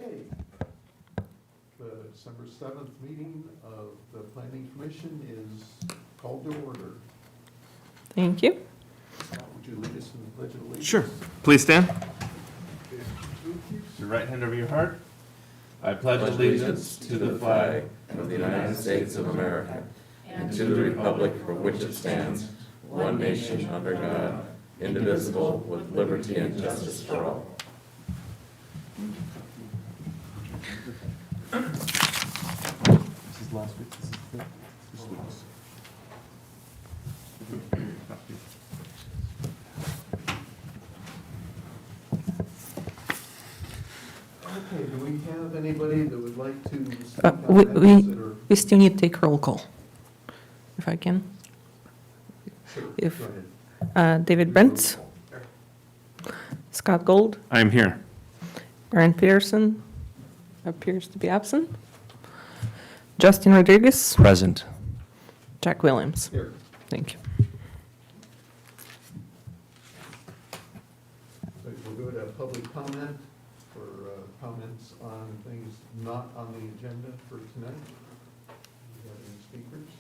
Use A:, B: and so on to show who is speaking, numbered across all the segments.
A: Okay. The December 7th meeting of the Planning Commission is called to order.
B: Thank you.
A: Would you lead us in the Pledge of Allegiance?
C: Sure. Please stand. Your right hand over your heart. I pledge allegiance to the flag
D: of the United States of America and to the republic for which it stands, one nation under God, indivisible, with liberty and justice for all.
C: This is last week. This is this week's.
A: Okay, do we have anybody that would like to speak
B: Uh,
A: on
B: we-
A: items that are?
B: We still need to take roll call, if I can.
A: Sure,
B: if-
A: go ahead.
B: David Brent, Scott Gold,
C: I am here.
B: Brian Pearson appears to be absent. Justin Rodriguez,
E: Present.
B: Jack Williams.
A: Here.
B: Thank you.
A: So we'll go to public comment for comments on things not on the agenda for tonight. Do you have any speakers?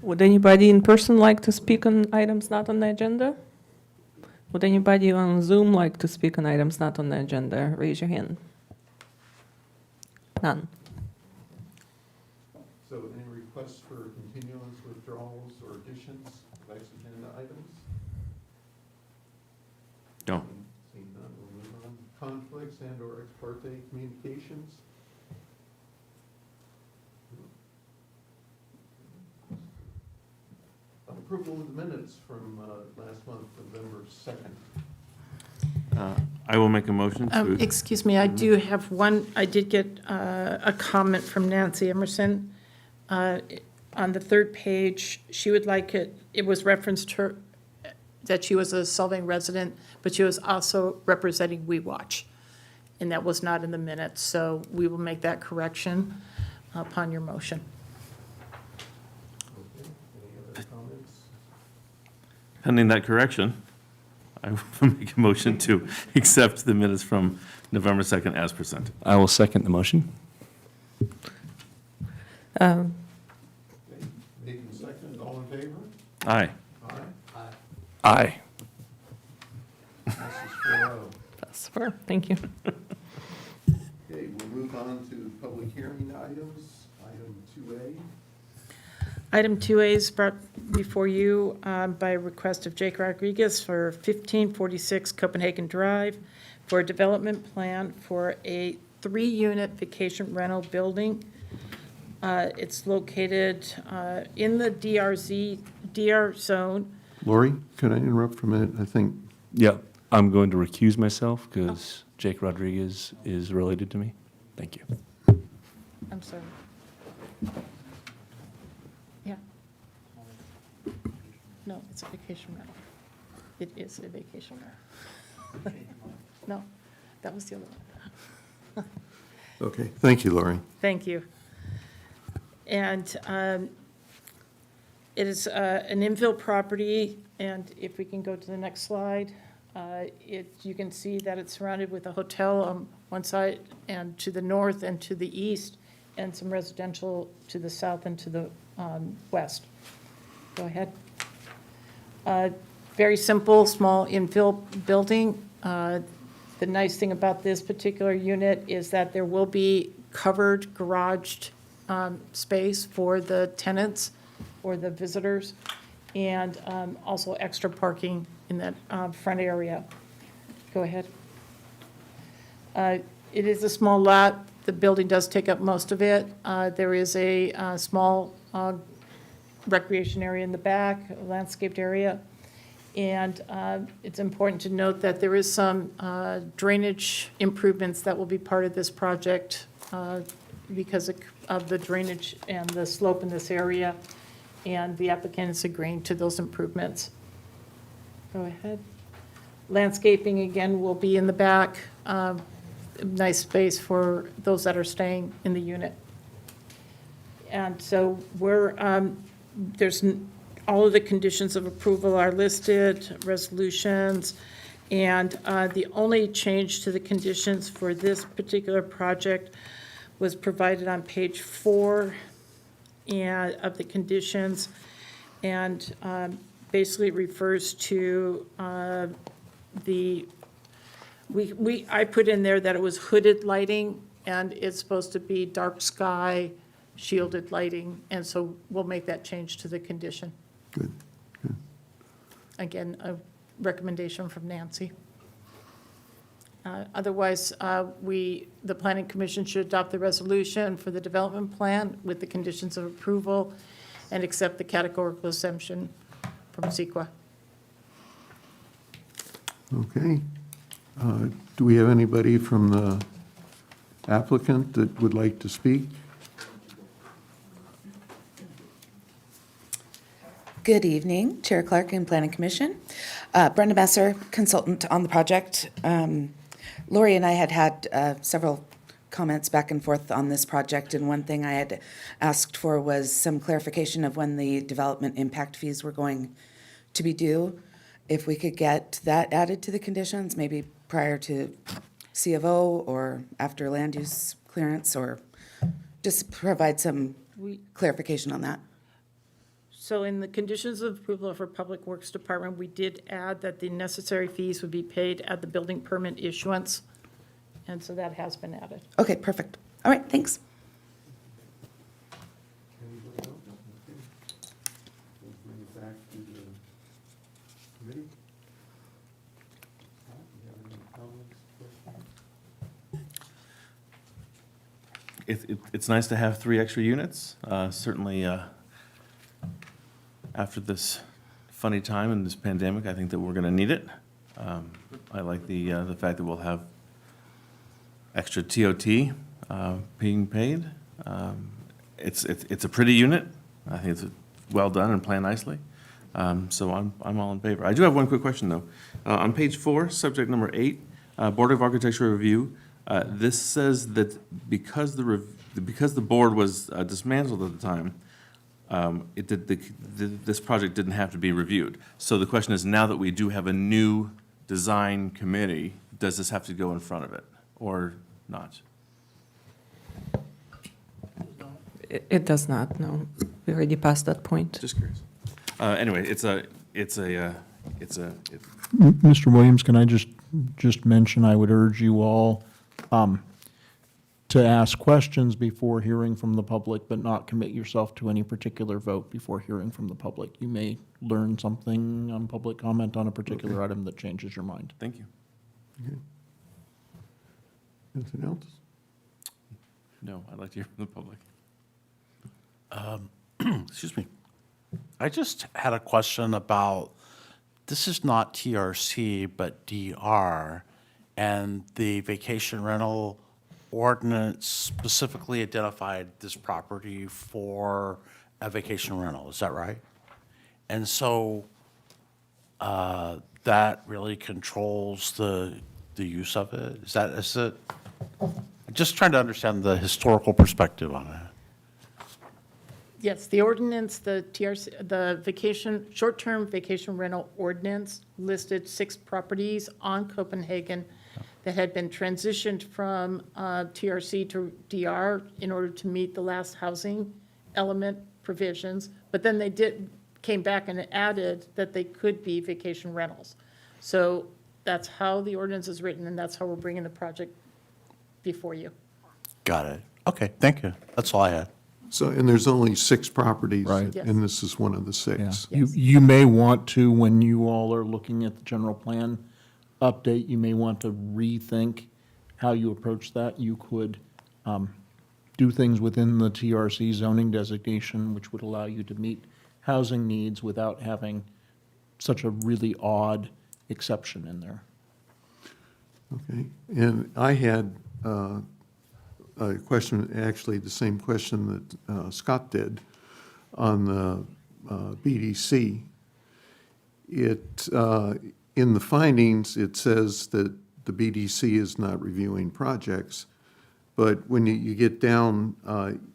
B: Would anybody in person like to speak on items not on the agenda? Would anybody on Zoom like to speak on items not on the agenda? Raise your hand. None.
A: So any requests for continuance, withdrawals, or additions to vice agenda items?
C: No.
A: Seeing none, we'll move on. Conflicts and/or ex parte communications? Approval of the minutes from last month, November 2nd.
C: I will make a motion to.
F: Excuse me, I do have one, I did get a comment from Nancy Emerson. On the third page, she would like it was referenced her, that she was a Solvang resident, but she was also representing We Watch. And that was not in the minutes, so we will make that correction upon your motion.
A: Okay, any other comments?
C: Pending that correction, I will make a motion to accept the minutes from November 2nd as presented.
E: I will second the motion.
B: Um,
A: Okay, made and seconded, all in favor?
C: Aye.
A: Aye.
E: Aye.
A: Passes 4-0.
B: That's fair. Thank you.
A: Okay, we'll move on to public hearing items. Item 2A.
F: Item 2A is brought before you by request of Jake Rodriguez for 1546 Copenhagen Drive for a development plan for a 3-unit vacation rental building. It's located in the DR zone.
G: Lori, could I interrupt for a minute? I think,
E: Yeah, I'm going to recuse myself because Jake Rodriguez is related to me. Thank you.
F: I'm sorry. Yeah. No, it's a vacation rental. It is a vacation rental. No, that was the other one.
G: okay, thank you, Lori.
F: Thank you. And it is an infill property, and if we can go to the next slide, you can see that it's surrounded with a hotel on one side and to the north and to the east, and some residential to the south and to the west. Go ahead. Very simple, small infill building. The nice thing about this particular unit is that there will be covered garaged space for the tenants or the visitors, and also extra parking in that front area. Go ahead. It is a small lot. The building does take up most of it. There is a small recreation area in the back, a landscaped area. And it's important to note that there is some drainage improvements that will be part of this project because of the drainage and the slope in this area, and the applicant is agreeing to those improvements. Go ahead. Landscaping, again, will be in the back. Nice space for those that are staying in the unit. And so all of the conditions of approval are listed, resolutions, And the only change to the conditions for this particular project was provided on page 4 of the conditions, and basically it refers to I put in there that it was hooded lighting, and it's supposed to be dark sky shielded lighting, and so we'll make that change to the condition.
G: Good.
F: Again, a recommendation from Nancy. Otherwise, the Planning Commission should adopt the resolution for the development plan with the conditions of approval and accept the categorical exemption from CEQA.
G: Okay. Do we have anybody from the applicant that would like to speak?
H: Good evening, Chair Clark and Planning Commission. Brenda Messer, consultant on the project. Lori and I had several comments back and forth on this project, and one thing I had asked for was some clarification of when the development impact fees were going to be due. If we could get that added to the conditions, maybe prior to C of O or after land use clearance, or just provide some clarification on that.
F: So in the conditions of approval for Public Works Department, we did add that the necessary fees would be paid at the building permit issuance, and so that has been added.
H: Okay, perfect. All right, thanks.
A: Anybody else? Okay. We'll bring it back to the committee. Pat, you have any comments, questions?
C: It's nice to have 3 extra units. Certainly, after this funny time in this pandemic, I think that we're going to need it. I like the fact that we'll have extra TOT being paid. It's a pretty unit. I think it's well done and planned nicely. So I'm all in favor. I do have one quick question, though. On page 4, subject number 8, Board of Architecture Review, this says that because the board was dismantled at the time, this project didn't have to be reviewed. So the question is, now that we do have a new design committee, does this have to go in front of it or not?
B: It does not, no. We already passed that point.
C: Just curious. Anyway,
I: Mr. Williams, can I just mention, I would urge you all to ask questions before hearing from the public, but not commit yourself to any particular vote before hearing from the public. You may learn something on public comment on a particular item that changes your mind.
C: Thank you.
G: Okay. Anything else?
C: No, I'd like to hear from the public.
J: Excuse me. I just had a question about, this is not TRC, but DR, and the vacation rental ordinance specifically identified this property for a vacation rental, is that right? And so that really controls the use of it? Is it? Just trying to understand the historical perspective on it.
F: Yes, the ordinance, the TRC, the short-term vacation rental ordinance listed 6 properties on Copenhagen that had been transitioned from TRC to DR in order to meet the last housing element provisions. But then they came back and added that they could be vacation rentals. So that's how the ordinance is written, and that's how we're bringing the project before you.
J: Got it. Okay, thank you. That's all I had.
G: So, and there's only 6 properties.
I: Right.
F: Yes.
G: And this is one of the 6.
I: Yeah.
F: Yes.
I: You may want to, when you all are looking at the general plan update, you may want to rethink how you approach that. You could do things within the TRC zoning designation, which would allow you to meet housing needs without having such a really odd exception in there.
G: Okay. And I had a question, actually the same question that Scott did on the BDC. In the findings, it says that the BDC is not reviewing projects, but when you get down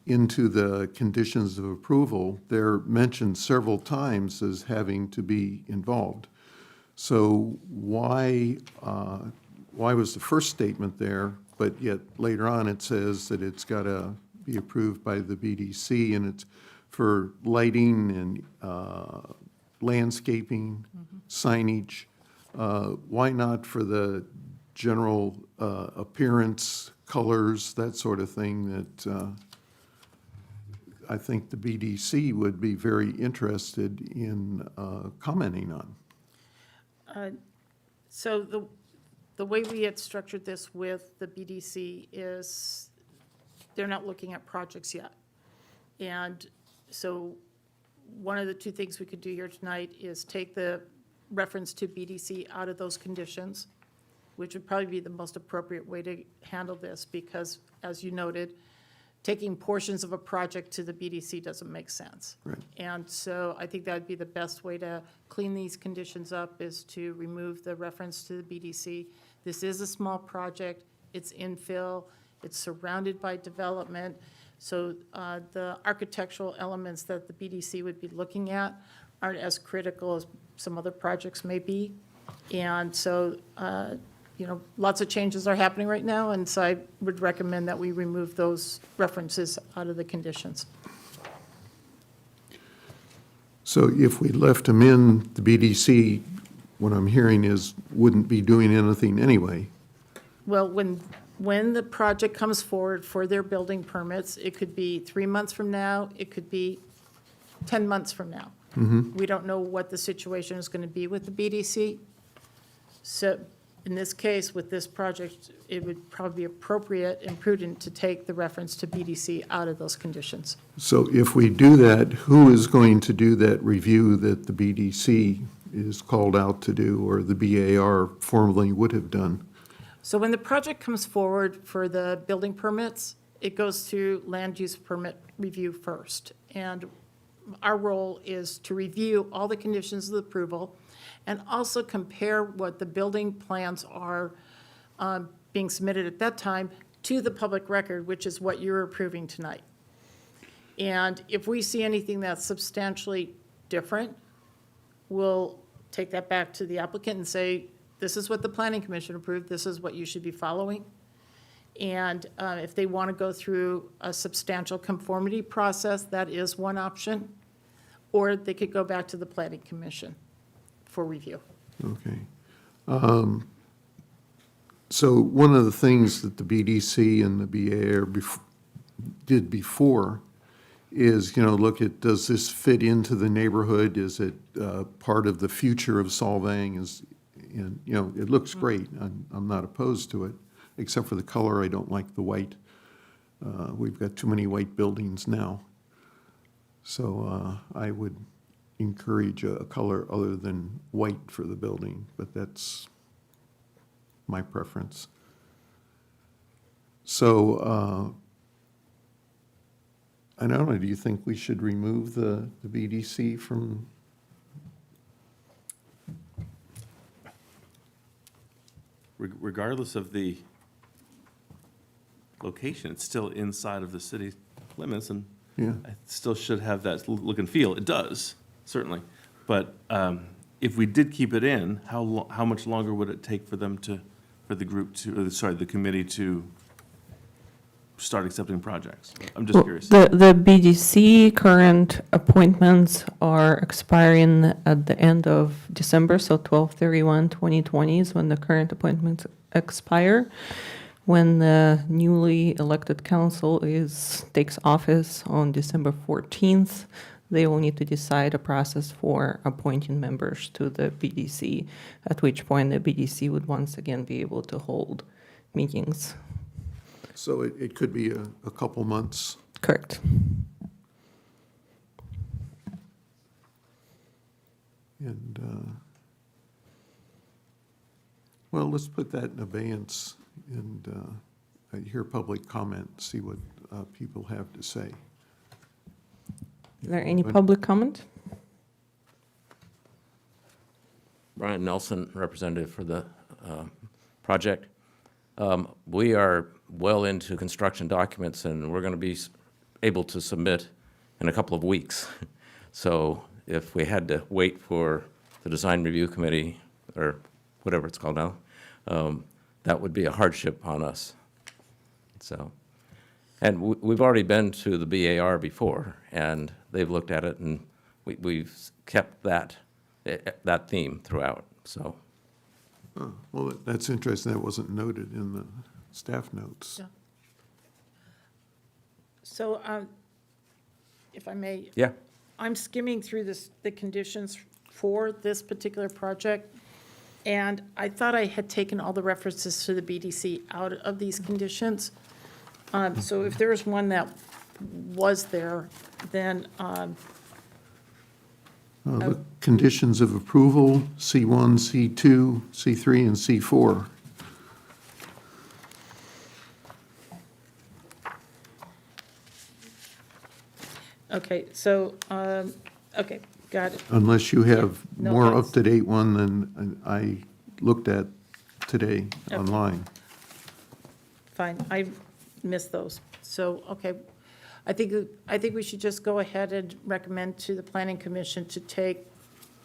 G: into the conditions of approval, they're mentioned several times as having to be involved. So why was the first statement there, but yet later on it says that it's got to be approved by the BDC, and it's for lighting and landscaping, signage? Why not for the general appearance, colors, that sort of thing that I think the BDC would be very interested in commenting on?
F: So the way we had structured this with the BDC is they're not looking at projects yet. And so one of the two things we could do here tonight is take the reference to BDC out of those conditions, which would probably be the most appropriate way to handle this, because as you noted, taking portions of a project to the BDC doesn't make sense.
G: Right.
F: And so I think that would be the best way to clean these conditions up, is to remove the reference to the BDC. This is a small project, it's infill, it's surrounded by development. So the architectural elements that the BDC would be looking at aren't as critical as some other projects may be. And so, lots of changes are happening right now, and so I would recommend that we remove those references out of the conditions.
G: So if we left them in, the BDC, what I'm hearing is, wouldn't be doing anything anyway.
F: Well, when the project comes forward for their building permits, it could be 3 months from now, it could be 10 months from now. We don't know what the situation is going to be with the BDC. So in this case, with this project, it would probably be appropriate and prudent to take the reference to BDC out of those conditions.
G: So if we do that, who is going to do that review that the BDC is called out to do, or the BAR formerly would have done?
F: So when the project comes forward for the building permits, it goes through land use permit review first. And our role is to review all the conditions of approval and also compare what the building plans are being submitted at that time to the public record, which is what you're approving tonight. And if we see anything that's substantially different, we'll take that back to the applicant and say, this is what the planning commission approved, this is what you should be following. And if they want to go through a substantial conformity process, that is one option. Or they could go back to the planning commission for review.
G: Okay. So one of the things that the BDC and the BAR did before is, look at, does this fit into the neighborhood? Is it part of the future of Solvang? It looks great. I'm not opposed to it, except for the color. I don't like the white. We've got too many white buildings now. So I would encourage a color other than white for the building, but that's my preference. So I don't know, do you think we should remove the BDC from?
C: Regardless of the location, it's still inside of the city limits, and
G: Yeah.
C: it still should have that look and feel. It does, certainly. But if we did keep it in, how much longer would it take for them the committee to start accepting projects? I'm just curious.
B: The BDC current appointments are expiring at the end of December, so 12/31/2020 is when the current appointments expire. When the newly elected council takes office on December 14th, they will need to decide a process for appointing members to the BDC, at which point the BDC would once again be able to hold meetings.
G: So it could be a couple months.
B: Correct.
G: And, well, let's put that in abeyance and hear public comment, see what people have to say.
B: Is there any public comment?
D: Brian Nelson, representative for the project. We are well into construction documents, and we're going to be able to submit in a couple of weeks. So if we had to wait for the design review committee, or whatever it's called now, that would be a hardship on us. So, and we've already been to the BAR before, and they've looked at it, and we've kept that theme throughout, so.
G: Oh, well, that's interesting. That wasn't noted in the staff notes.
F: Yeah. So, if I may,
D: Yeah.
F: I'm skimming through the conditions for this particular project, and I thought I had taken all the references to the BDC out of these conditions. So if there is one that was there, then,
G: The conditions of approval, C1, C2, C3, and C4.
F: okay, so, okay, got it.
G: Unless you have
F: No,
G: more
F: that's-
G: up-to-date one than I looked at today
F: Okay.
G: online.
F: Fine, I missed those. So, okay, I think we should just go ahead and recommend to the planning commission to take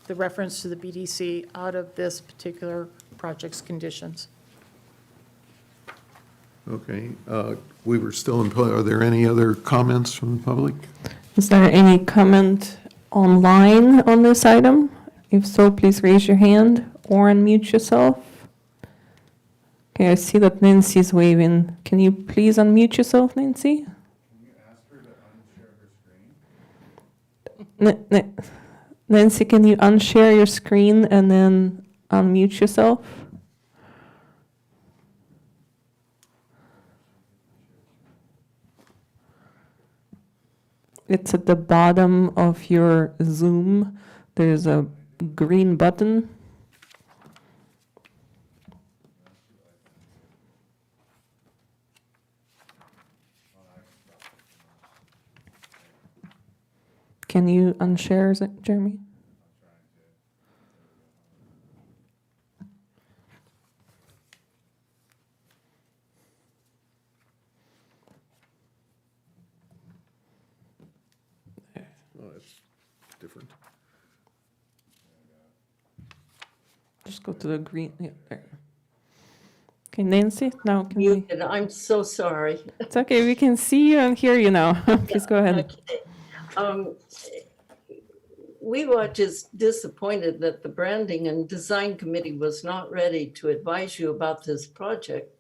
F: the reference to the BDC out of this particular project's conditions.
G: Okay, we were still in, are there any other comments from the public?
B: Is there any comment online on this item? If so, please raise your hand or unmute yourself. Okay, I see that Nancy's waving. Can you please unmute yourself, Nancy? Nancy, can you unshare your screen and then unmute yourself? It's at the bottom of your Zoom. There's a green button. Can you unshare, is it, Jeremy?
G: Oh, that's different.
B: Just go to the green, yeah, there. Okay, Nancy, now can we,
K: Muted. I'm so sorry.
B: it's okay, we can see you and hear you now. Please go ahead.
K: Okay. We were just disappointed that the Branding and Design Committee was not ready to advise you about this project.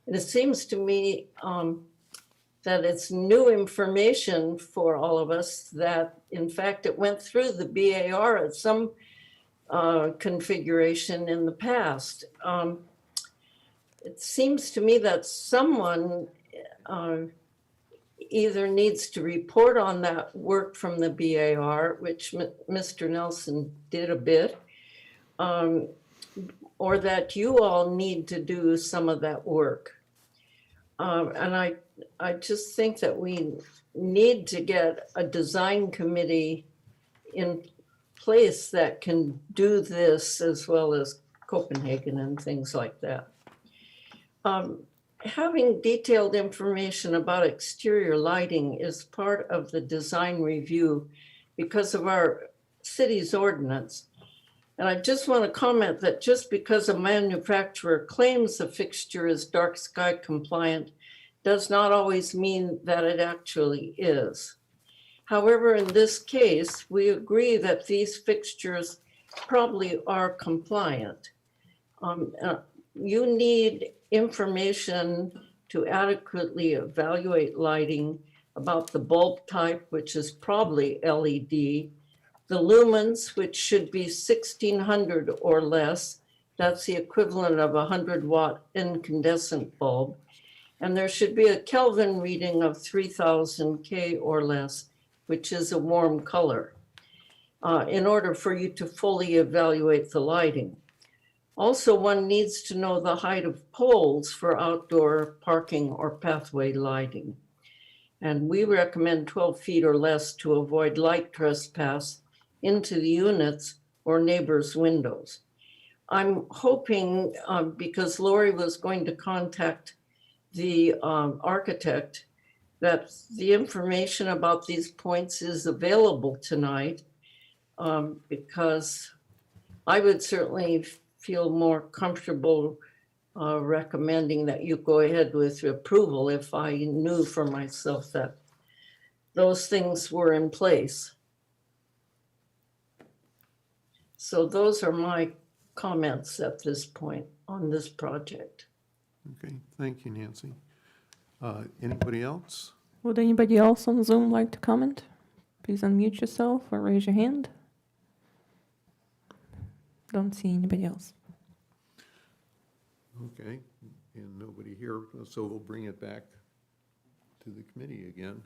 K: And it seems to me that it's new information for all of us that, in fact, it went through the BAR at some configuration in the past. It seems to me that someone either needs to report on that work from the BAR, which Mr. Nelson did a bit, or that you all need to do some of that work. And I just think that we need to get a design committee in place that can do this, as well as Copenhagen and things like that. Having detailed information about exterior lighting is part of the design review because of our city's ordinance. And I just want to comment that just because a manufacturer claims a fixture is dark sky compliant does not always mean that it actually is. However, in this case, we agree that these fixtures probably are compliant. You need information to adequately evaluate lighting about the bulb type, which is probably LED, the lumens, which should be 1600 or less. That's the equivalent of a 100-watt incandescent bulb. And there should be a Kelvin reading of 3000 K or less, which is a warm color, in order for you to fully evaluate the lighting. Also, one needs to know the height of poles for outdoor parking or pathway lighting. And we recommend 12 feet or less to avoid light trespass into the units or neighbors' windows. I'm hoping, because Lori was going to contact the architect, that the information about these points is available tonight, because I would certainly feel more comfortable recommending that you go ahead with your approval if I knew for myself that those things were in place. So those are my comments at this point on this project.
G: Okay, thank you, Nancy. Anybody else?
B: Would anybody else on Zoom like to comment? Please unmute yourself or raise your hand. Don't see anybody else.
G: Okay, and nobody here, so we'll bring it back to the committee again.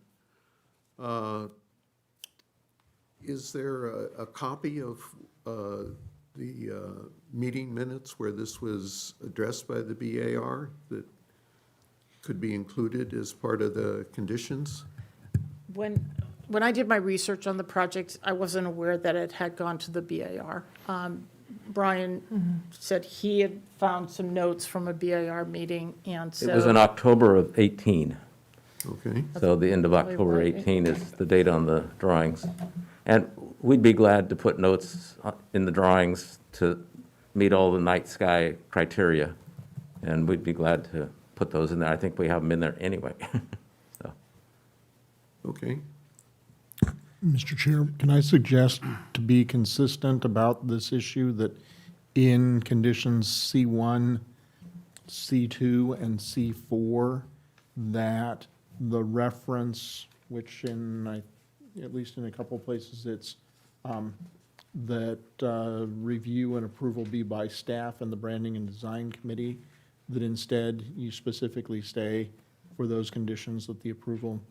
G: Is there a copy of the meeting minutes where this was addressed by the BAR that could be included as part of the conditions?
F: When I did my research on the project, I wasn't aware that it had gone to the BAR. Brian said he had found some notes from a BAR meeting, and so.
D: It was in October of 18.
G: Okay,
D: So the end of
F: Probably
D: October
F: right.
D: 18 is the date on the drawings. And we'd be glad to put notes in the drawings to meet all the night sky criteria. And we'd be glad to put those in there. I think we have them in there anyway. So,
G: okay.
I: Mr. Chair, can I suggest to be consistent about this issue that in conditions C1, C2, and C4, that the reference, which at least in a couple places, it's that review and approval be by staff and the Branding and Design Committee, that instead you specifically say for those conditions that the approval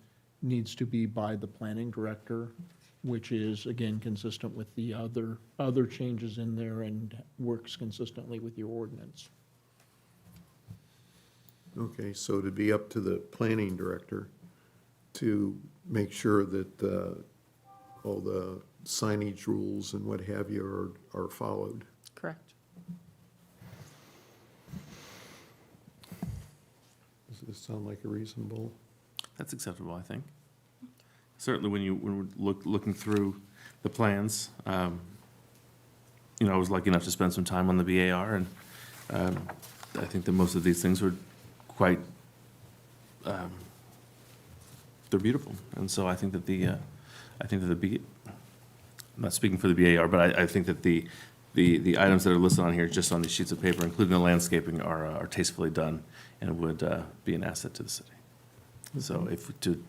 I: needs to be by the planning director, which is, again, consistent with the other changes in there and works consistently with your ordinance.
G: Okay, so to be up to the planning director to make sure that all the signage rules and what have you are followed.
F: Correct.
G: Does this sound like a reasonable?
C: That's acceptable, I think. Certainly when we're looking through the plans, I was lucky enough to spend some time on the BAR, and I think that most of these things were quite, they're beautiful. And so I think that I'm not speaking for the BAR, but I think that the items that are listed on here, just on these sheets of paper, including the landscaping, are tastefully done and would be an asset to the city. So if to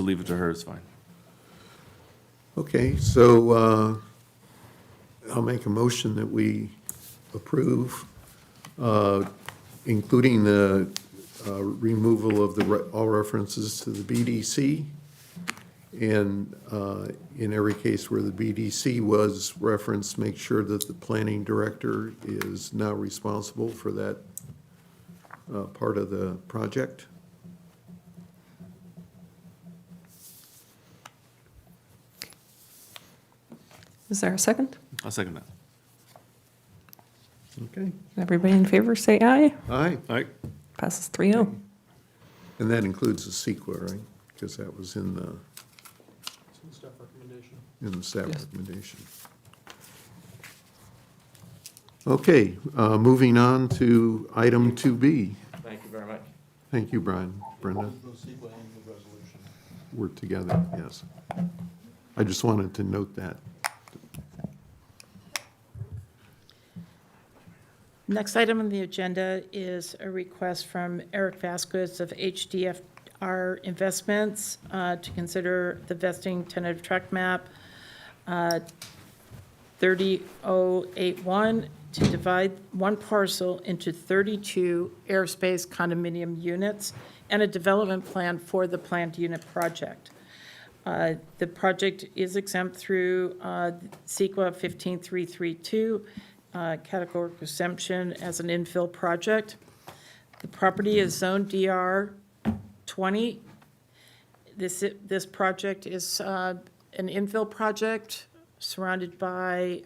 C: leave it to her is fine.
G: Okay, so I'll make a motion that we approve, including the removal of all references to the BDC. And in every case where the BDC was referenced, make sure that the planning director is now responsible for that part of the project.
B: Is there a second?
C: I'll second that.
G: Okay.
B: Everybody in favor, say aye.
G: Aye.
C: All right.
B: Passes 3-0.
G: And that includes the CEQA, right? Because that was in the
I: Staff recommendation.
G: staff
B: Yes.
G: recommendation. Okay, moving on to item 2B.
D: thank you very much.
G: Thank you, Brian. Brenda, we're together, yes. I just wanted to note that.
F: Next item on the agenda is a request from Eric Vasquez of HDFR Investments to consider the vesting tentative tract map 30081 to divide one parcel into 32 airspace condominium units and a development plan for the planned unit project. The project is exempt through CEQA 15332, categorical exemption as an infill project. The property is zoned DR 20. This project is an infill project surrounded by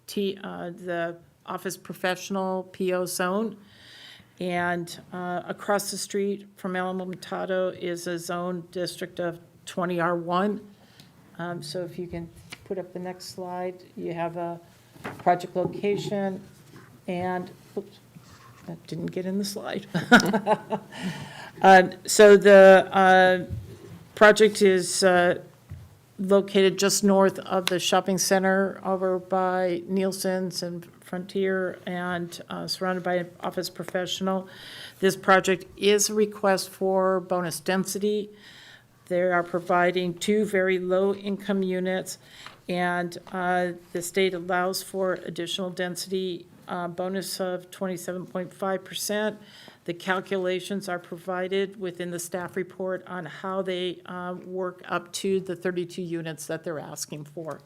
F: the office professional PO zone. And across the street from Alamo Matado is a zone district of 20R1. So if you can put up the next slide, you have a project location And, oops, that didn't get in the slide. So the project is located just north of the shopping center over by Nielsen's and Frontier, and surrounded by an office professional. This project is a request for bonus density. They are providing 2 very low-income units, and the state allows for additional density bonus of 27.5%. The calculations are provided within the staff report on how they work up to the 32 units that they're asking for.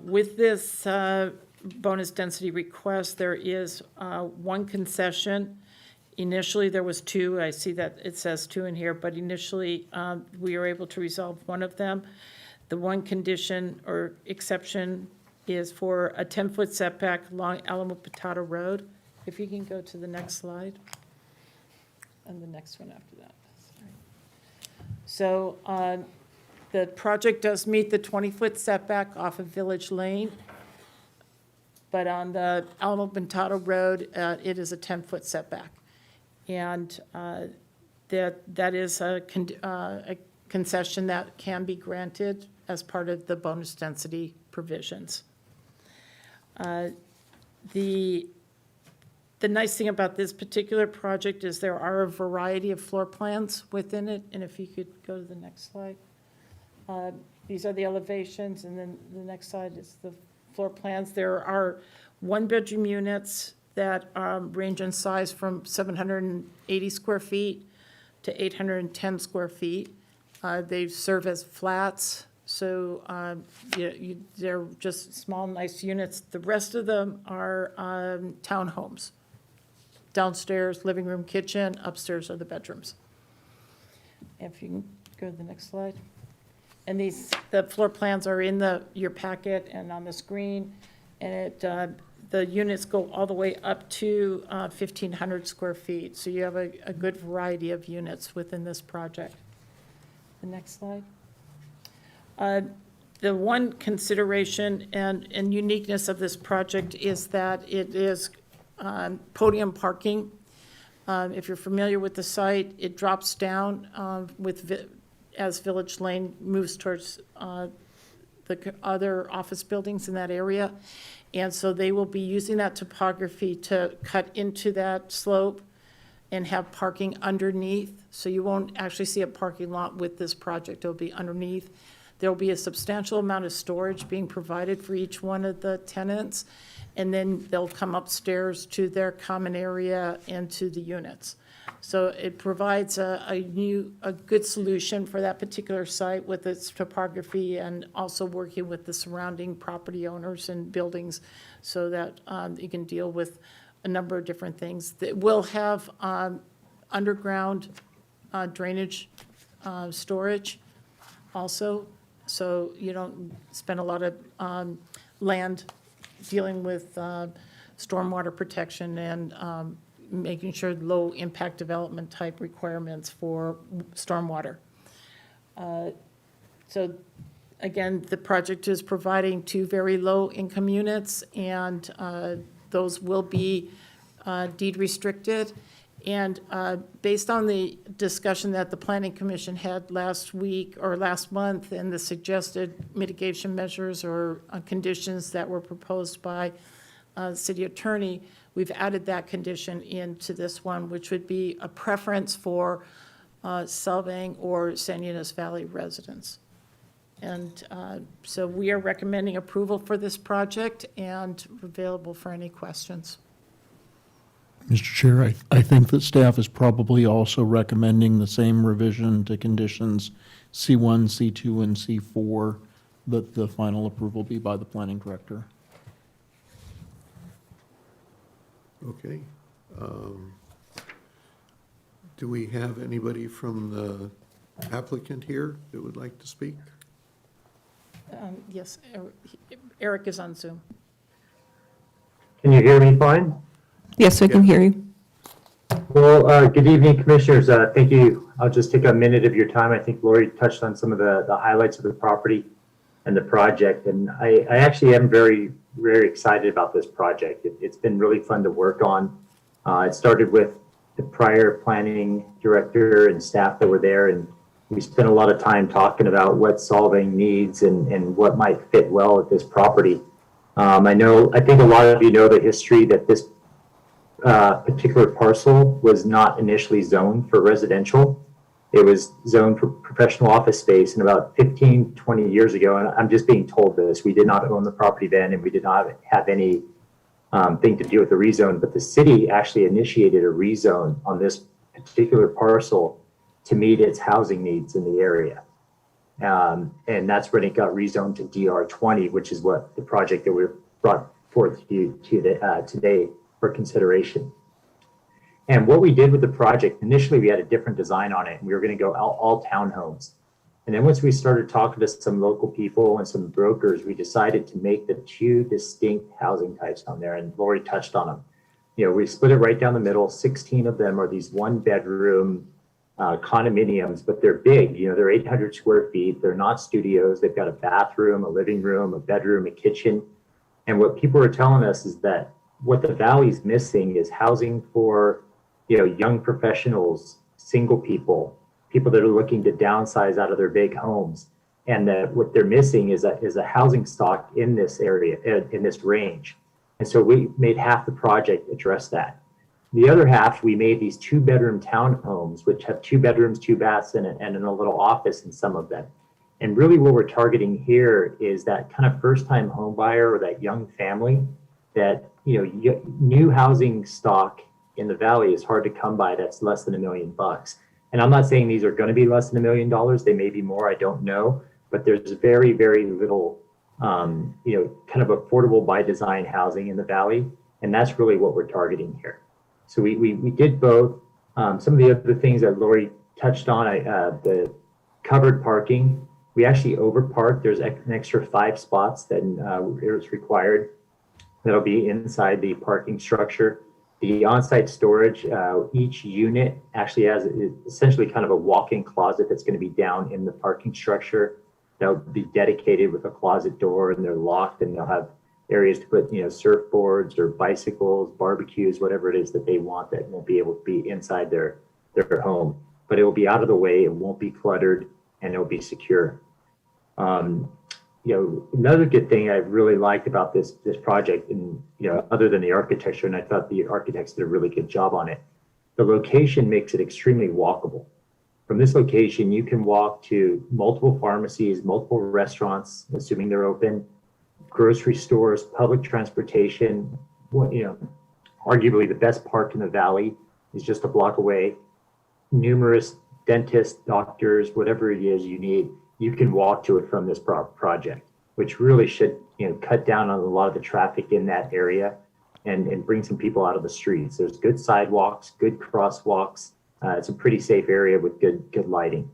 F: With this bonus density request, there is 1 concession. Initially, there was 2. I see that it says 2 in here, but initially, we were able to resolve one of them. The one condition or exception is for a 10-foot setback along Alamo Potato Road. If you can go to the next slide, and the next one after that. Sorry. So the project does meet the 20-foot setback off of Village Lane, but on the Alamo Potato Road, it is a 10-foot setback. And that is a concession that can be granted as part of the bonus density provisions. The nice thing about this particular project is there are a variety of floor plans within it, and if you could go to the next slide. These are the elevations, and then the next slide is the floor plans. There are 1-bedroom units that range in size from 780 square feet to 810 square feet. They serve as flats, so they're just small, nice units. The rest of them are townhomes. Downstairs, living room, kitchen, upstairs are the bedrooms. If you can go to the next slide. And the floor plans are in your packet and on the screen, and the units go all the way up to 1,500 square feet. So you have a good variety of units within this project. The next slide. The one consideration and uniqueness of this project is that it is podium parking. If you're familiar with the site, it drops down as Village Lane moves towards the other office buildings in that area. And so they will be using that topography to cut into that slope and have parking underneath. So you won't actually see a parking lot with this project. It'll be underneath. There'll be a substantial amount of storage being provided for each one of the tenants. And then they'll come upstairs to their common area and to the units. So it provides a good solution for that particular site with its topography, and also working with the surrounding property owners and buildings so that you can deal with a number of different things. It will have underground drainage storage also, so you don't spend a lot of land dealing with stormwater protection and making sure low-impact development type requirements for stormwater. So again, the project is providing 2 very low-income units, and those will be deed restricted. And based on the discussion that the Planning Commission had last week or last month, and the suggested mitigation measures or conditions that were proposed by city attorney, we've added that condition into this one, which would be a preference for Solvang or San Ynez Valley residents. And so we are recommending approval for this project and available for any questions.
I: Mr. Chair, I think that staff is probably also recommending the same revision to conditions C1, C2, and C4, that the final approval be by the planning director.
G: Okay. Do we have anybody from the applicant here that would like to speak?
F: Yes, Eric is on Zoom.
L: Can you hear me fine?
B: Yes, I can hear you.
L: Well, good evening, commissioners. Thank you. I'll just take a minute of your time. I think Lori touched on some of the highlights of the property and the project. And I actually am very very excited about this project. It's been really fun to work on. It started with the prior planning director and staff that were there, and we spent a lot of time talking about what Solvang needs and what might fit well at this property. I think a lot of you know the history that this particular parcel was not initially zoned for residential. It was zoned for professional office space, and about 15, 20 years ago, and I'm just being told this, we did not own the property then, and we did not have any thing to do with the rezone, but the city actually initiated a rezone on this particular parcel to meet its housing needs in the area. And that's when it got rezoned to DR20, which is what the project that we brought forth to you today for consideration. And what we did with the project, initially we had a different design on it, and we were going to go all townhomes. And then once we started talking to some local people and some brokers, we decided to make the two distinct housing types on there, and Lori touched on them. We split it right down the middle. 16 of them are these one-bedroom condominiums, but they're big. They're 800 square feet. They're not studios. They've got a bathroom, a living room, a bedroom, a kitchen. And what people are telling us is that what the valley's missing is housing for young professionals, single people that are looking to downsize out of their big homes. And that what they're missing is a housing stock in this area, in this range. And so we made half the project address that. The other half, we made these 2-bedroom townhomes, which have 2 bedrooms, 2 baths, and a little office in some of them. And really what we're targeting here is that kind of first-time home buyer or that young family that, new housing stock in the valley is hard to come by that's less than $1 million. And I'm not saying these are going to be less than $1 million. They may be more, I don't know. But there's very, very little, kind of affordable by design housing in the valley. And that's really what we're targeting here. So we did both. Some of the other things that Lori touched on, the covered parking, we actually overparked. There's an extra 5 spots that is required. That'll be inside the parking structure. The on-site storage, each unit actually has essentially kind of a walk-in closet that's going to be down in the parking structure. They'll be dedicated with a closet door, and they're locked, and they'll have areas to put, surfboards or bicycles, barbecues, whatever it is that they want that won't be able to be inside their home. But it will be out of the way, it won't be cluttered, and it'll be secure. Another good thing I really liked about this project, and other than the architecture, and I thought the architects did a really good job on it, the location makes it extremely walkable. From this location, you can walk to multiple pharmacies, multiple restaurants, assuming they're open, grocery stores, public transportation. Arguably the best park in the valley is just a block away. Numerous dentists, doctors, whatever it is you need, you can walk to it from this project, which really should cut down on a lot of the traffic in that area and bring some people out of the streets. There's good sidewalks, good crosswalks. It's a pretty safe area with good lighting.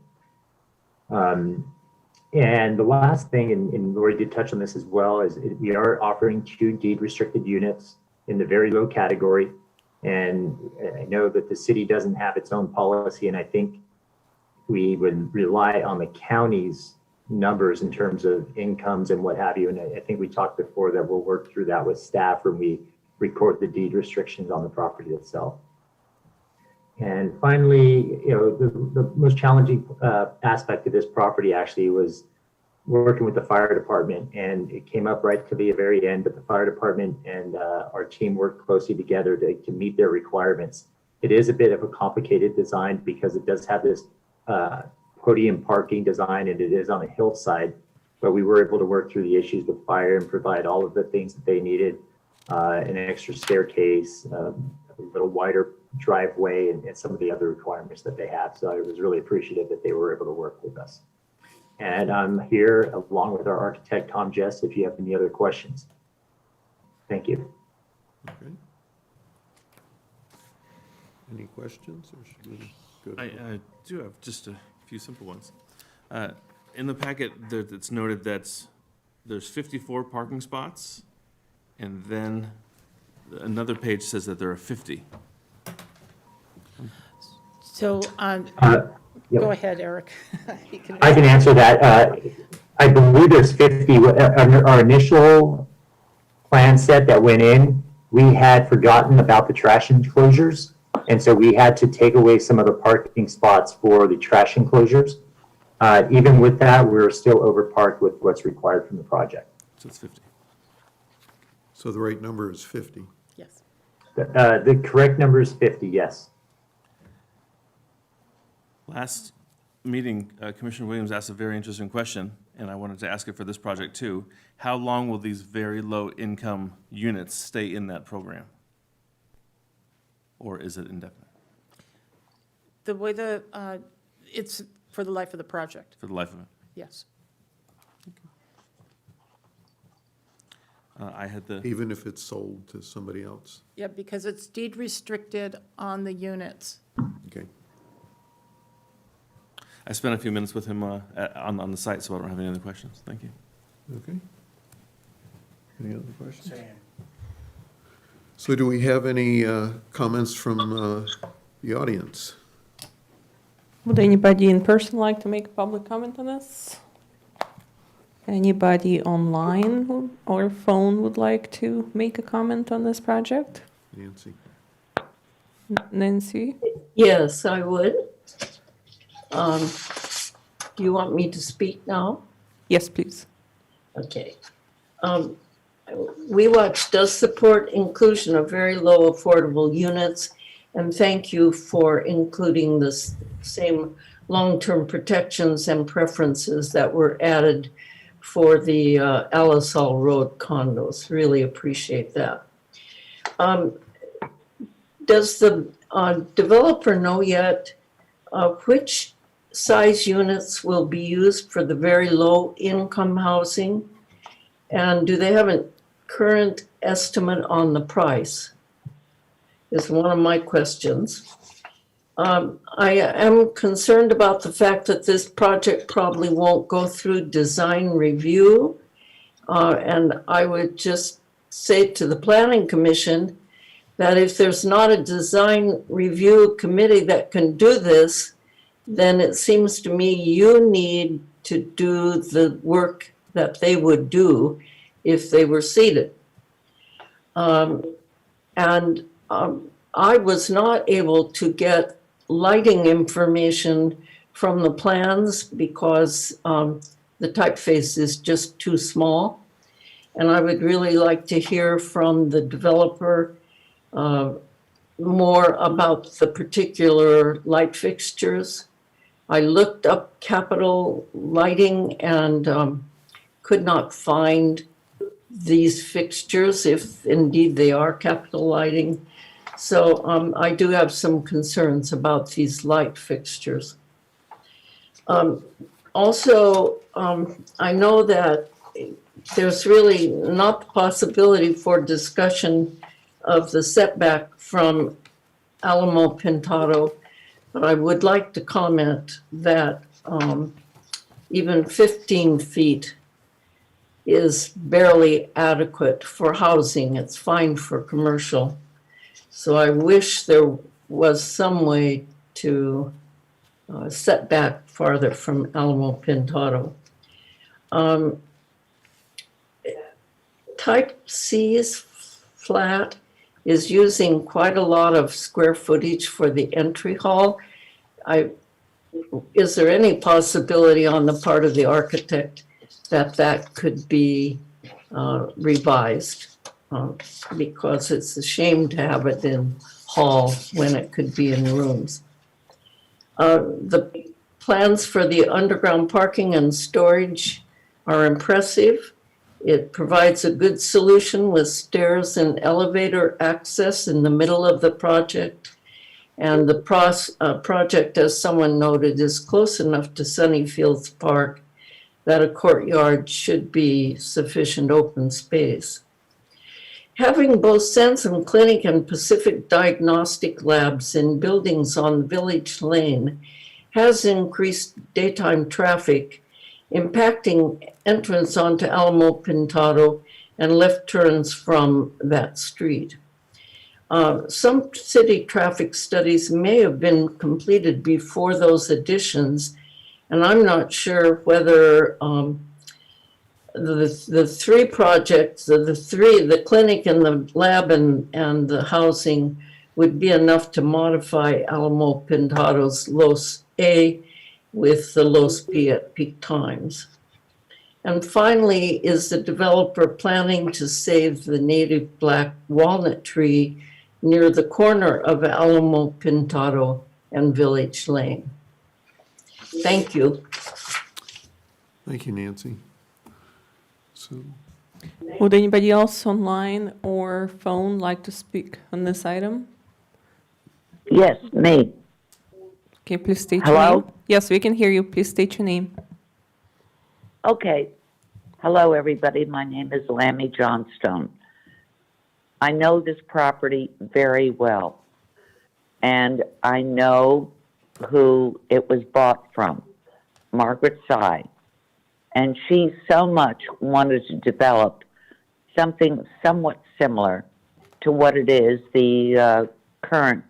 L: And the last thing, and Lori did touch on this as well, is we are offering 2 deed restricted units in the very low category. And I know that the city doesn't have its own policy, and I think we would rely on the county's numbers in terms of incomes and what have you. And I think we talked before that we'll work through that with staff when we record the deed restrictions on the property itself. And finally, the most challenging aspect of this property actually was working with the fire department, and it came up right to the very end, but the fire department and our team worked closely together to meet their requirements. It is a bit of a complicated design because it does have this podium parking design, and it is on a hillside, but we were able to work through the issues with fire and provide all of the things that they needed, an extra staircase, a little wider driveway, and some of the other requirements that they have. So I was really appreciative that they were able to work with us. And I'm here along with our architect, Tom Jess, if you have any other questions. Thank you.
A: Okay. Any questions, or should we go to?
C: I do have just a few simple ones. In the packet, it's noted that there's 54 parking spots, and then another page says that there are 50.
F: So,
L: Yep.
F: go ahead, Eric.
L: I can answer that. I believe there's 50. Our initial plan set that went in, we had forgotten about the trash enclosures. And so we had to take away some of the parking spots for the trash enclosures. Even with that, we're still overparked with what's required from the project.
C: So it's 50.
G: So the right number is 50.
F: Yes.
L: The correct number is 50, yes.
C: Last meeting, Commissioner Williams asked a very interesting question, and I wanted to ask it for this project too. How long will these very low-income units stay in that program? Or is it indefinite,
F: The way it's for the life of the project,
C: for the life of it?
F: yes.
C: I had the,
G: Even if it's sold to somebody else?
F: Yeah, because it's deed restricted on the units.
G: Okay.
C: I spent a few minutes with him on the site, so I don't have any other questions. Thank you.
G: Okay. Any other questions? So do we have any comments from the audience?
B: Would anybody in person like to make a public comment on this? Anybody online or phone would like to make a comment on this project?
G: Nancy?
B: Nancy?
K: Yes, I would. Do you want me to speak now?
B: Yes, please.
K: Okay. We Watch does support inclusion of very low affordable units, and thank you for including the same long-term protections and preferences that were added for the Alisal Road condos. Really appreciate that. Does the developer know yet which size units will be used for the very low income housing? And do they have a current estimate on the price? Is one of my questions. I am concerned about the fact that this project probably won't go through design review. And I would just say to the Planning Commission that if there's not a design review committee that can do this, then it seems to me you need to do the work that they would do if they were seated. I was not able to get lighting information from the plans because the typeface is just too small. And I would really like to hear from the developer more about the particular light fixtures. I looked up capital lighting and could not find these fixtures, if indeed they are capital lighting. So I do have some concerns about these light fixtures. Also, I know that there's really not the possibility for discussion of the setback from Alamo Pintado, but I would like to comment that even 15 feet is barely adequate for housing. It's fine for commercial. So I wish there was some way to set back farther from Alamo Pintado. Type C's flat is using quite a lot of square footage for the entry hall. Is there any possibility on the part of the architect that that could be revised? Because it's a shame to have it in hall when it could be in rooms. The plans for the underground parking and storage are impressive. It provides a good solution with stairs and elevator access in the middle of the project. And the project, as someone noted, is close enough to Sunnyfields Park that a courtyard should be sufficient open space. Having both Sansom Clinic and Pacific Diagnostic Labs in buildings on Village Lane has increased daytime traffic, impacting entrance onto Alamo Pintado and left turns from that street. Some city traffic studies may have been completed before those additions, and I'm not sure whether the three projects, the clinic and the lab and the housing would be enough to modify Alamo Pintado's Los A with the Los P at peak times. And finally, is the developer planning to save the native black walnut tree near the corner of Alamo Pintado and Village Lane? Thank you.
G: Thank you, Nancy. So,
B: Would anybody else online or phone like to speak on this item?
M: Yes, me.
B: Okay, please state your
M: Hello?
B: name. Yes, we can hear you. Please state your name.
M: Okay. Hello, everybody. My name is Lammy Johnstone. I know this property very well, and I know who it was bought from, Margaret Sy. And she so much wanted to develop something somewhat similar to what it is the current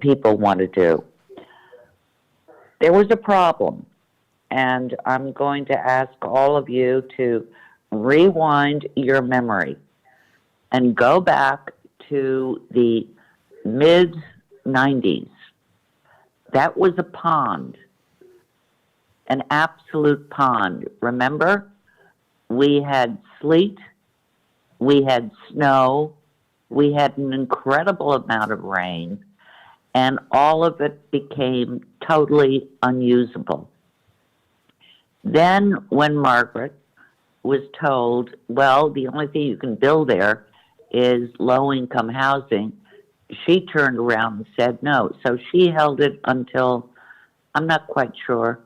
M: people want to do. There was a problem, and I'm going to ask all of you to rewind your memory and go back to the mid-90s. That was a pond, an absolute pond. Remember? We had sleet, we had snow, we had an incredible amount of rain, and all of it became totally unusable. Then when Margaret was told, well, the only thing you can build there is low-income housing, she turned around and said no. So she held it until, I'm not quite sure,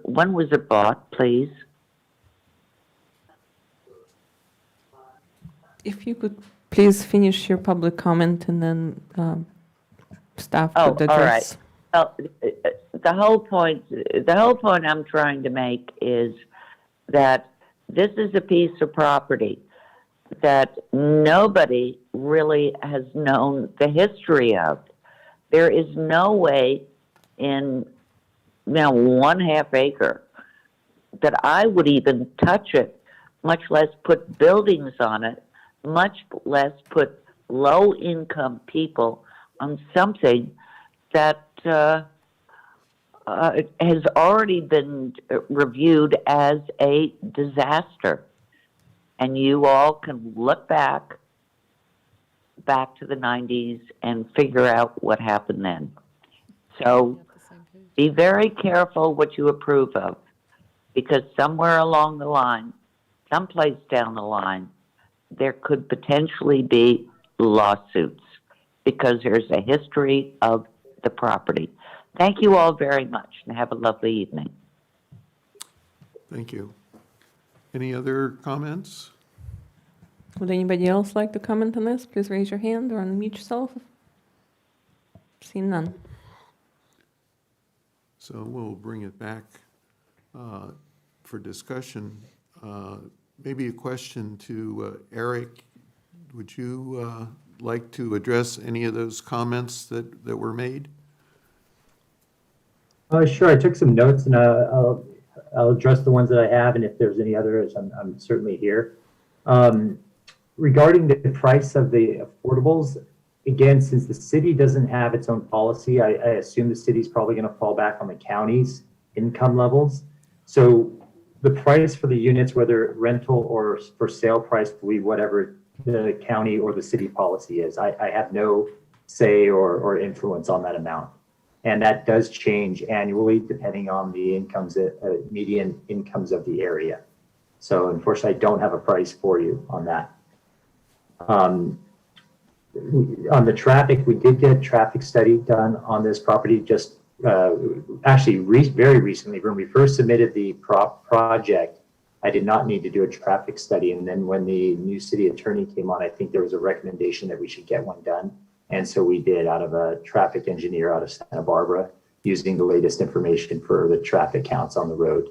M: when was it bought, please?
B: If you could please finish your public comment and then staff
M: Oh,
B: could
M: all right.
B: address.
M: Well, the whole point I'm trying to make is that this is a piece of property that nobody really has known the history of. There is no way in 1/2 acre that I would even touch it, much less put buildings on it, much less put low-income people on something that has already been reviewed as a disaster. And you all can look back to the 90s and figure out what happened then. So be very careful what you approve of, because somewhere along the line, someplace down the line, there could potentially be lawsuits because there's a history of the property. Thank you all very much and have a lovely evening.
G: thank you. Any other comments?
B: Would anybody else like to comment on this? Please raise your hand or unmute yourself. Seeing none.
G: So we'll bring it back for discussion. Maybe a question to Eric. Would you like to address any of those comments that were made?
L: Sure, I took some notes and I'll address the ones that I have, and if there's any others, I'm certainly here. Regarding the price of the affordables, again, since the city doesn't have its own policy, I assume the city's probably going to fall back on the county's income levels. So the price for the units, whether rental or for sale price, will be whatever the county or the city policy is. I have no say or influence on that amount. And that does change annually depending on the incomes, median incomes of the area. So unfortunately, I don't have a price for you on that. On the traffic, we did get a traffic study done on this property just actually very recently. When we first submitted the project, I did not need to do a traffic study. And then when the new city attorney came on, I think there was a recommendation that we should get one done. And so we did, out of a traffic engineer out of Santa Barbara, using the latest information for the traffic counts on the road.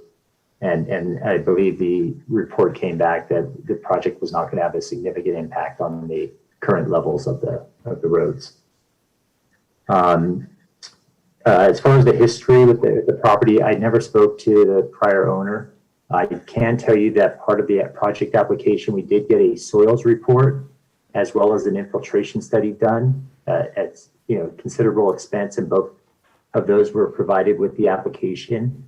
L: And I believe the report came back that the project was not going to have a significant impact on the current levels of the roads. As far as the history with the property, I never spoke to the prior owner. I can tell you that part of the project application, we did get a soils report as well as an infiltration study done at considerable expense, and both of those were provided with the application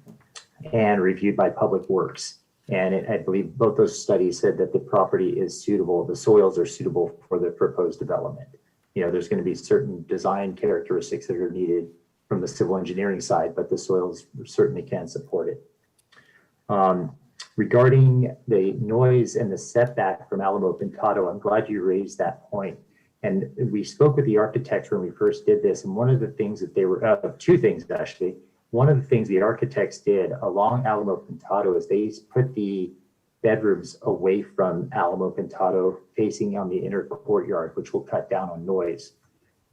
L: and reviewed by Public Works. And I believe both those studies said that the property is suitable, the soils are suitable for the proposed development. There's going to be certain design characteristics that are needed from the civil engineering side, but the soils certainly can support it. Regarding the noise and the setback from Alamo Pintado, I'm glad you raised that point. And we spoke with the architects when we first did this, and one of the things that they were, two things actually. One of the things the architects did along Alamo Pintado is they put the bedrooms away from Alamo Pintado, facing on the inner courtyard, which will cut down on noise.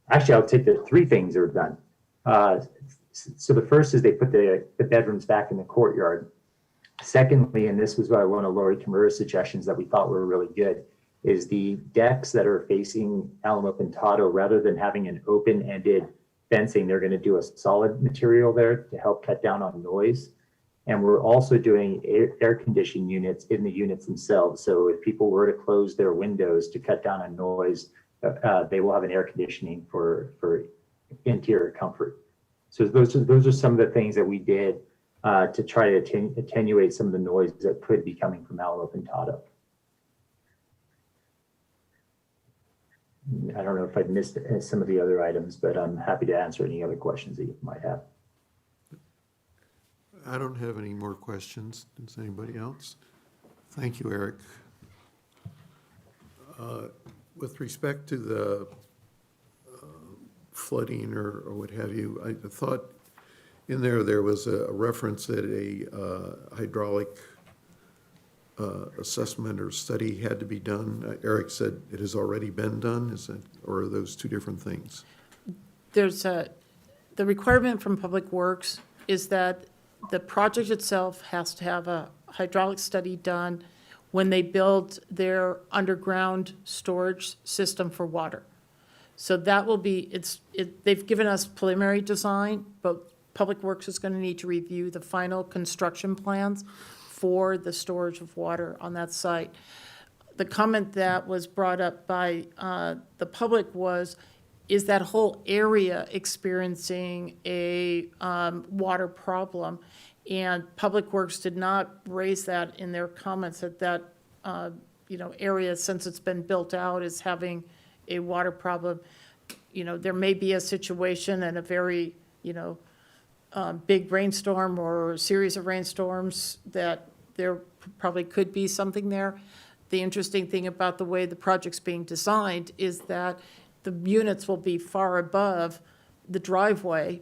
L: Actually, I'll take the three things that were done. So the first is they put the bedrooms back in the courtyard. Secondly, and this was one of Lori Kimura's suggestions that we thought were really good, is the decks that are facing Alamo Pintado, rather than having an open-ended fencing, they're going to do a solid material there to help cut down on noise. And we're also doing air conditioning units in the units themselves. So if people were to close their windows to cut down on noise, they will have an air conditioning for interior comfort. So those are some of the things that we did to try to attenuate some of the noise that could be coming from Alamo Pintado. I don't know if I've missed some of the other items, but I'm happy to answer any other questions that you might have.
G: I don't have any more questions. Does anybody else? Thank you, Eric. With respect to the flooding or what have you, I thought in there was a reference that a hydraulic assessment or study had to be done. Eric said it has already been done. Is that, or are those two different things?
F: There's the requirement from Public Works is that the project itself has to have a hydraulic study done when they build their underground storage system for water. So that will be, they've given us preliminary design, but Public Works is going to need to review the final construction plans for the storage of water on that site. The comment that was brought up by the public is that whole area experiencing a water problem? And Public Works did not raise that in their comments that area, since it's been built out, is having a water problem. There may be a situation and a very, big rainstorm or a series of rainstorms that there probably could be something there. The interesting thing about the way the project's being designed is that the units will be far above the driveway,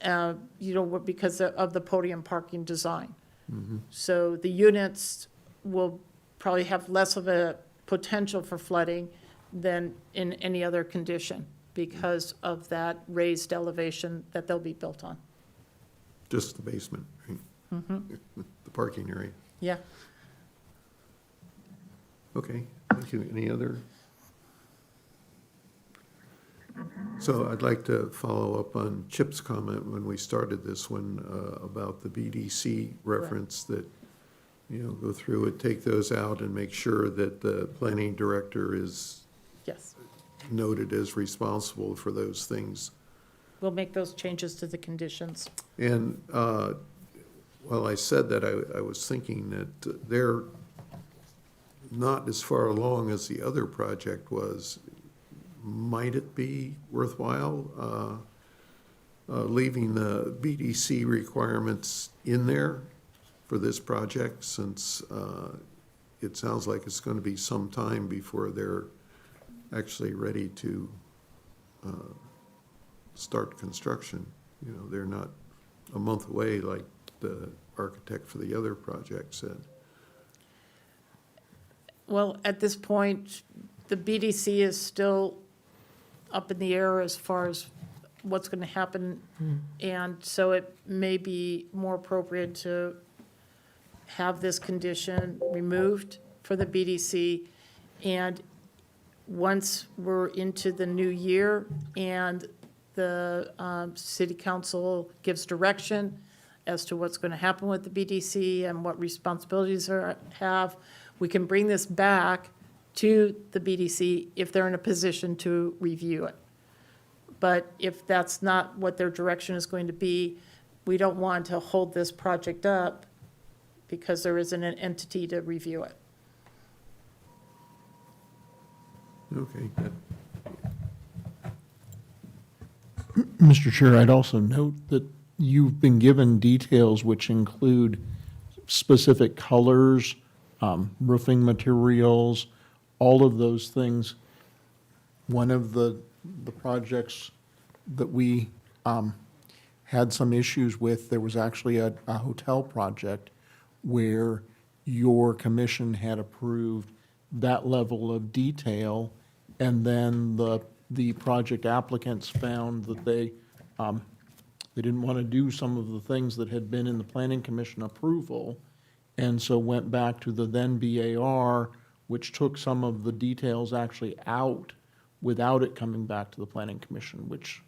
F: because of the podium parking design.
G: Mm-hmm.
F: So the units will probably have less of a potential for flooding than in any other condition because of that raised elevation that they'll be built on.
G: Just the basement, right?
F: Mm-hmm.
G: The parking area.
F: Yeah.
G: Okay, thank you. Any other? So I'd like to follow up on Chip's comment when we started this one about the BDC reference that, go through it, take those out and make sure that the planning director is
F: Yes.
G: noted as responsible for those things.
F: We'll make those changes to the conditions.
G: And while I said that, I was thinking that they're not as far along as the other project was. Might it be worthwhile leaving the BDC requirements in there for this project, since it sounds like it's going to be some time before they're actually ready to start construction? They're not a month away like the architect for the other project said.
F: Well, at this point, the BDC is still up in the air as far as what's going to happen. And so it may be more appropriate to have this condition removed for the BDC. And once we're into the new year and the city council gives direction as to what's going to happen with the BDC and what responsibilities have, we can bring this back to the BDC if they're in a position to review it. But if that's not what their direction is going to be, we don't want to hold this project up because there isn't an entity to review it.
G: Okay, good.
I: Mr. Chair, I'd also note that you've been given details which include specific colors, roofing materials, all of those things. One of the projects that we had some issues with, there was actually a hotel project where your commission had approved that level of detail, and then the project applicants found that they didn't want to do some of the things that had been in the planning commission approval, and so went back to the then BAR, which took some of the details actually out without it coming back to the planning commission, which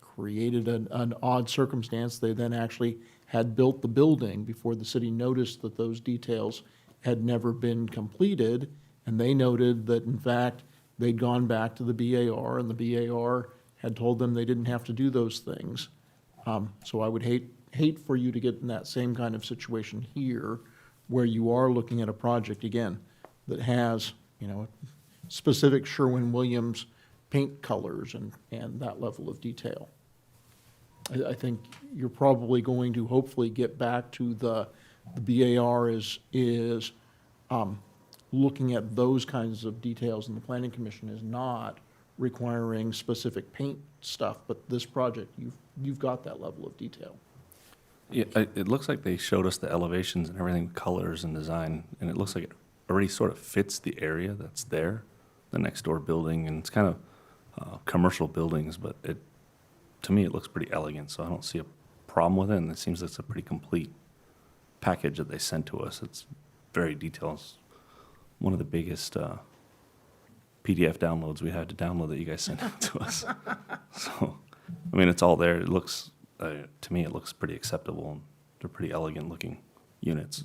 I: created an odd circumstance. They then actually had built the building before the city noticed that those details had never been completed, and they noted that, in fact, they'd gone back to the BAR, and the BAR had told them they didn't have to do those things. So I would hate for you to get in that same kind of situation here, where you are looking at a project, again, that has, specific Sherwin-Williams paint colors and that level of detail. I think you're probably going to hopefully get back to the BAR is looking at those kinds of details, and the planning commission is not requiring specific paint stuff, but this project, you've got that level of detail.
E: Yeah, it looks like they showed us the elevations and everything, colors and design, and it looks like it already sort of fits the area that's there, the next door building, and it's kind of commercial buildings, but to me, it looks pretty elegant, so I don't see a problem with it, and it seems like it's a pretty complete package that they sent to us. It's very detailed. It's one of the biggest PDF downloads we had to download that you guys sent out to us. So, I mean, it's all there. It looks, to me, it looks pretty acceptable, and they're pretty elegant looking units.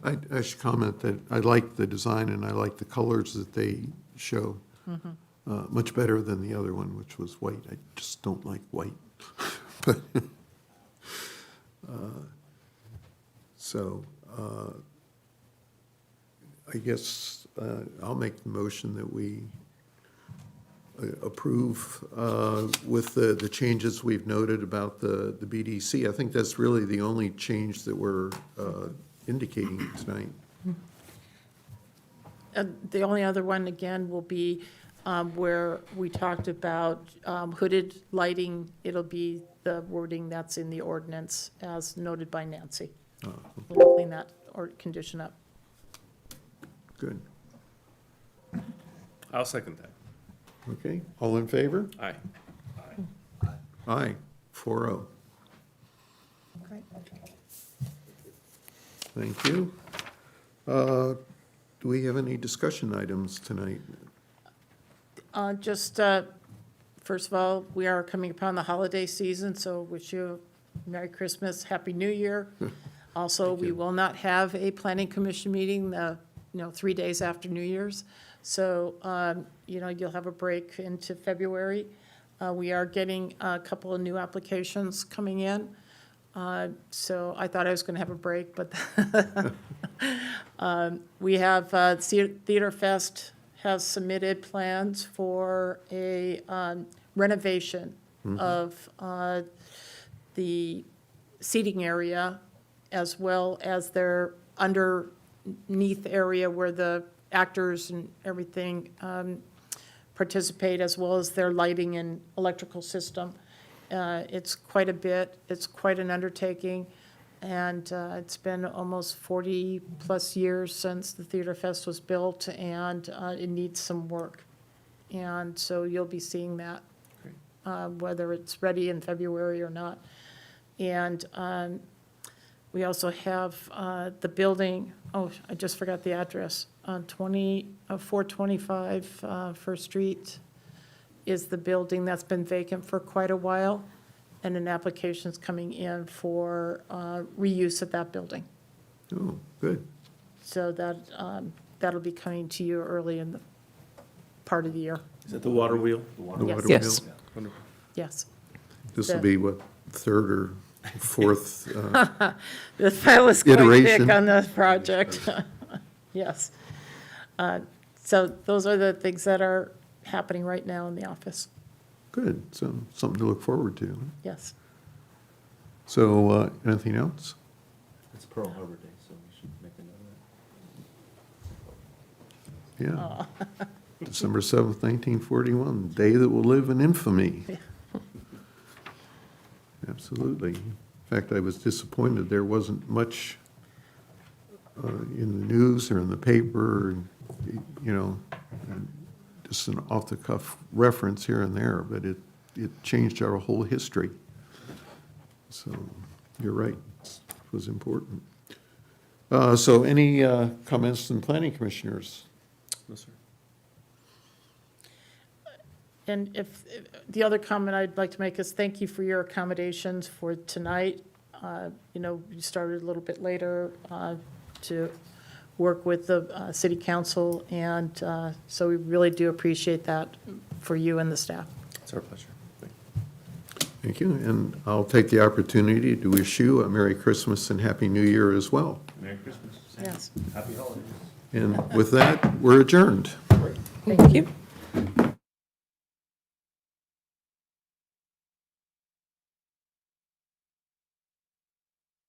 G: I should comment that I like the design and I like the colors that they show. Much better than the other one, which was white. I just don't like white. But, I guess I'll make the motion that we approve with the changes we've noted about the BDC. I think that's really the only change that we're indicating tonight.
F: The only other one, again, will be where we talked about hooded lighting. It'll be the wording that's in the ordinance as noted by Nancy. We'll clean that or condition up.
G: Good.
C: I'll second that.
G: Okay, all in favor?
C: Aye.
G: Aye, 4-0. Thank you. Do we have any discussion items tonight?
F: First of all, we are coming upon the holiday season, so wish you a Merry Christmas, Happy New Year. Also, we will not have a planning commission meeting, 3 days after New Year's. So, you'll have a break into February. We are getting a couple of new applications coming in. So I thought I was going to have a break, but we have Theater Fest has submitted plans for a renovation of the seating area, as well as their underneath area where the actors and everything participate, as well as their lighting and electrical system. It's quite a bit. It's quite an undertaking. And it's been almost 40-plus years since the Theater Fest was built, and it needs some work. And so you'll be seeing that, whether it's ready in February or not. And we also have the building, I just forgot the address, on 425 First Street. is the building that's been vacant for quite a while, and an application's coming in for reuse of that building.
G: Oh, good.
F: So that, that'll be coming to you early in the part of the year.
C: Is that the water wheel?
G: The water
B: Yes.
G: wheel.
C: Wonderful.
F: Yes.
G: This will be what, third or fourth?
F: The file is quite
G: Iteration.
F: thick on the project. Yes. So those are the things that are happening right now in the office.
G: Good, so something to look forward to.
F: Yes.
G: So, anything else?
E: It's Pearl Harbor Day, so we should make a note of that.
G: Yeah. December 7th, 1941, day that will live in infamy. Absolutely. In fact, I was disappointed there wasn't much in the news or in the paper, you know, just an off-the-cuff reference here and there, but it changed our whole history. So, you're right, it was important. So any comments from planning commissioners?
C: No, sir.
F: And if, the other comment I'd like to make is thank you for your accommodations for tonight. You know, you started a little bit later to work with the city council, and so we really do appreciate that for you and the staff.
C: It's our pleasure.
G: Thank you, and I'll take the opportunity to wish you a Merry Christmas and Happy New Year as well.
C: Merry Christmas.
F: Yes.
C: Happy holidays.
G: And with that, we're adjourned.
B: Thank you.